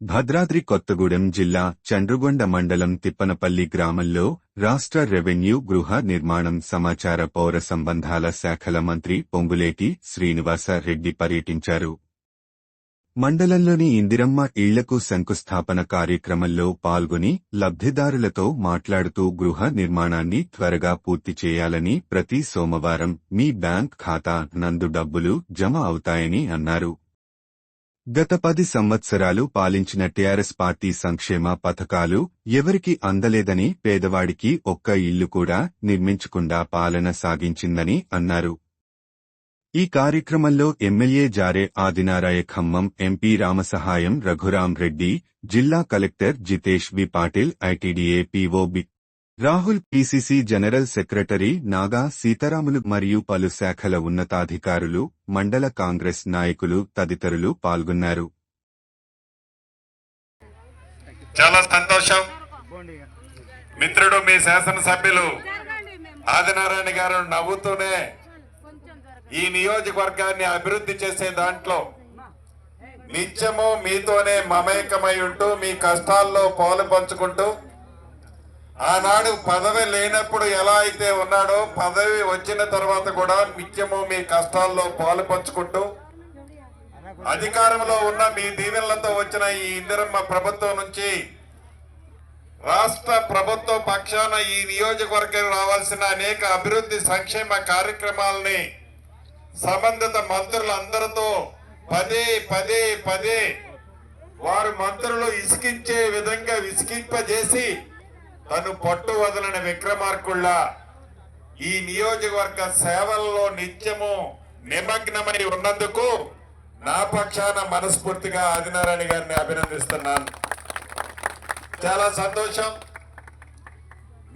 భద్రాద్రి కొత్తగూడెం జిల్లా చండ్రుగొండ మండలం తిప్పనపల్లి గ్రామంలో రాష్ట్ర రెవెన్యూ గృహ నిర్మాణం సమాచార పౌర సంబంధాల శాఖల మంత్రి పొంగులేటి శ్రీనివాస రెడ్డి పర్యటించారు. మండలంలోని ఇందిరమ్మ ఇళ్లకు శంకుస్థాపన కార్యక్రమంలో పాల్గొని లబ్ధిదారులతో మాట్లాడుతూ గృహ నిర్మాణాన్ని త్వరగా పూర్తి చేయాలని, ప్రతి సోమవారం మీ బ్యాంక్ ఖాతా నందు డబ్బులు జమ అవుతాయని అన్నారు. గత 10 సంవత్సరాలు పాలించిన టీఆర్ఎస్ పార్టీ సంక్షేమ పథకాలు ఎవరికి అందలేదని, పేదవాడికి ఒక్క ఇల్లు కూడా నిర్మించకుండా పాలన సాగించిందని అన్నారు. ఈ కార్యక్రమంలో ఎమ్మెల్యే జారే ఆదినారాయ, ఖమ్మం ఎంపీ రామసహాయం రఘురాం రెడ్డి, జిల్లా collector Jitesh V Patil, ITDA PO B Rahul, PCC general secretary Naga Seetharamulu మరియు పలు శాఖల ఉన్నతాధికారులు, మండల కాంగ్రెస్ నాయకులు తదితరులు పాల్గొన్నారు. చాలా సంతోషం. మిత్రుడు మీ శాసనసభ్యులు ఆదినారాయణ గారు నవ్వుతూనే ఈ నియోజకవర్గాన్ని అభివృద్ధి చేసే దాంట్లో నిత్యము మీతోనే మమేకమై ఉంటూ మీ కష్టాల్లో పాలు పంచుకుంటూ, ఆనాడు పదవి లేనప్పుడు ఎలా అయితే ఉన్నాడో పదవి వచ్చిన తర్వాత కూడా నిత్యము మీ కష్టాల్లో పాలు పంచుకుంటూ, అధికారంలో ఉన్న మీ దీవెనలతో వచ్చిన ఈ ఇందిరమ్మ ప్రభుత్వం నుంచి రాష్ట్ర ప్రభుత్వ పక్షాన ఈ నియోజకవర్గం రావాల్సిన అనేక అభివృద్ధి సంక్షేమ కార్యక్రమాలని సంబంధిత మంత్రులందరితో పదే పదే పదే వారు మంత్రులు ఇసికించే విధంగా విసిగింపజేసి తను పట్టు వదలని విక్రమార్కుళ్ళ ఈ నియోజకవర్గ సేవల్లో నిత్యము నిమగ్నమై ఉన్నందుకు నా పక్షాన మనస్ఫూర్తిగా ఆదినారాయణ గారిని అభినందిస్తున్నాను. చాలా సంతోషం.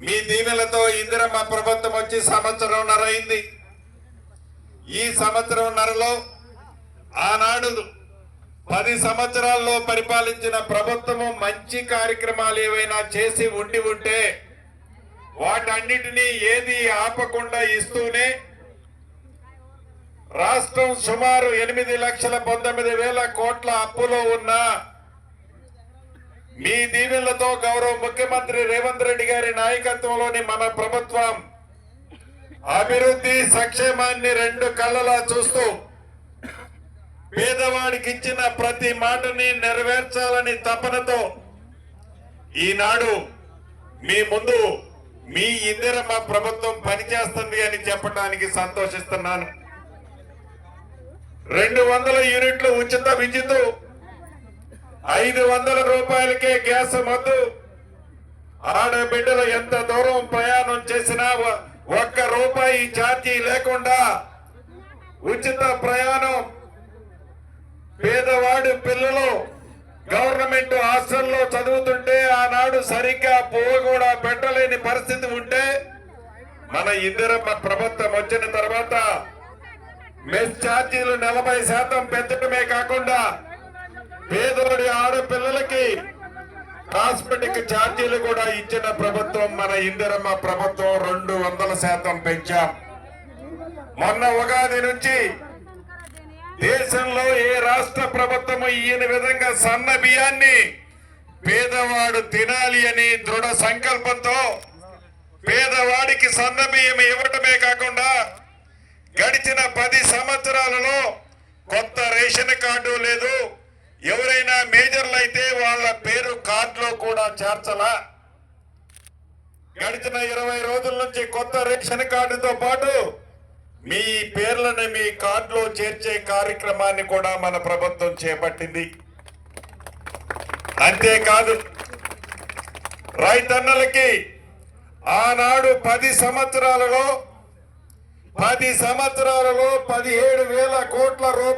మీ దీవెనలతో ఇందిరమ్మ ప్రభుత్వం వచ్చి సంవత్సరంన్నర అయింది. ఈ సంవత్సరంన్నరలో ఆనాడు 10 సంవత్సరాల్లో పరిపాలించిన ప్రభుత్వము మంచి కార్యక్రమాలు ఏవైనా చేసి ఉంటే వాటన్నిటినీ ఏది ఆపకుండా ఇస్తూనే రాష్ట్రం సుమారు 8,19,000 కోట్ల అప్పులో ఉన్న మీ దీవెనలతో గౌరవ ముఖ్యమంత్రి రేవంత్ రెడ్డి గారి నాయకత్వంలోని మన ప్రభుత్వం అభివృద్ధి సంక్షేమాన్ని 2 కళ్ళలా చూస్తూ పేదవాడికి ఇచ్చిన ప్రతి మాటని నెరవేర్చాలని తపనతో ఈనాడు మీ ముందు మీ ఇందిరమ్మ ప్రభుత్వం పనిచేస్తుంది అని చెప్పడానికి సంతోషిస్తున్నాను. 200 యూనిట్లు ఉచిత విద్యుత్, 500 రూపాయలకే గ్యాస్ మద్దు, ఆడబిడ్డలు ఎంత దూరం ప్రయాణం చేసినా ₹1 ఛార్జీ లేకుండా ఉచిత ప్రయాణం, పేదవాడు పిల్లలు గవర్నమెంట్ హాస్టల్లో చదువుతుంటే ఆనాడు సరిగ్గా పువ్వు కూడా పెట్టలేని పరిస్థితి ఉంటే మన ఇందిరమ్మ ప్రభుత్వం వచ్చిన తర్వాత మెస్ ఛార్జీలు 40% పెంచడమే కాకుండా పేదోడి ఆడపిల్లలకి హాస్పిటల్ ఛార్జీలు కూడా ఇచ్చిన ప్రభుత్వం మన ఇందిరమ్మ ప్రభుత్వం. 200% పెంచాం. మొన్న ఉగాది నుంచి దేశంలో ఏ రాష్ట్ర ప్రభుత్వము ఈయన విధంగా సన్న బియ్యాన్ని పేదవాడు తినాలి అని దృఢ సంకల్పంతో పేదవాడికి సన్న బియ్యం ఇవ్వటమే కాకుండా గడిచిన 10 సంవత్సరాలలో కొత్త రేషన్ కార్డు లేదు. ఎవరైనా మేజర్లు అయితే వాళ్ళ పేరు కార్డులో కూడా చేర్చలా. గడిచిన 20 రోజుల నుంచి కొత్త రేషన్ కార్డుతో పాటు మీ పేర్లను మీ కార్డులో చేర్చే కార్యక్రమాన్ని కూడా మన ప్రభుత్వం చేపట్టింది. అంతేకాదు, రైతన్నలకి ఆనాడు 10 సంవత్సరాలలో 17,000 కోట్ల రూపాయలు